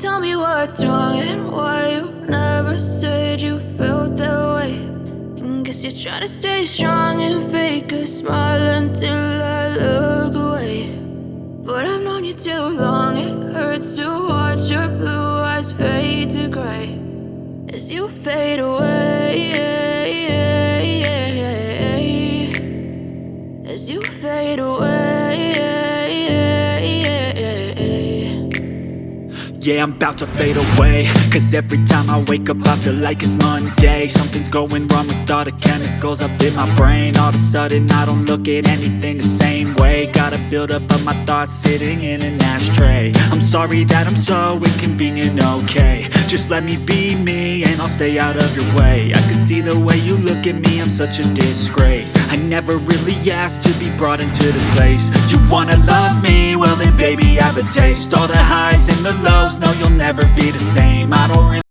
tell me what's wrong and why you never said you felt that way. And guess you're trying to stay strong and fake a smile until I look away. But I've known you too long, it hurts to watch your blue eyes fade to gray as you fade away, as you fade away. Yeah, I'm about to fade away, cause every time I wake up I feel like it's Monday. Something's going wrong with all the chemicals up in my brain. All of a sudden I don't look at anything the same way. Gotta build up of my thoughts sitting in an ashtray. I'm sorry that I'm so inconvenient, okay. Just let me be me and I'll stay out of your way. I can see the way you look at me, I'm such a disgrace. I never really asked to be brought into this place. You wanna love me? Well then baby, have a taste. All the highs and the lows, no, you'll never be the same. I don't really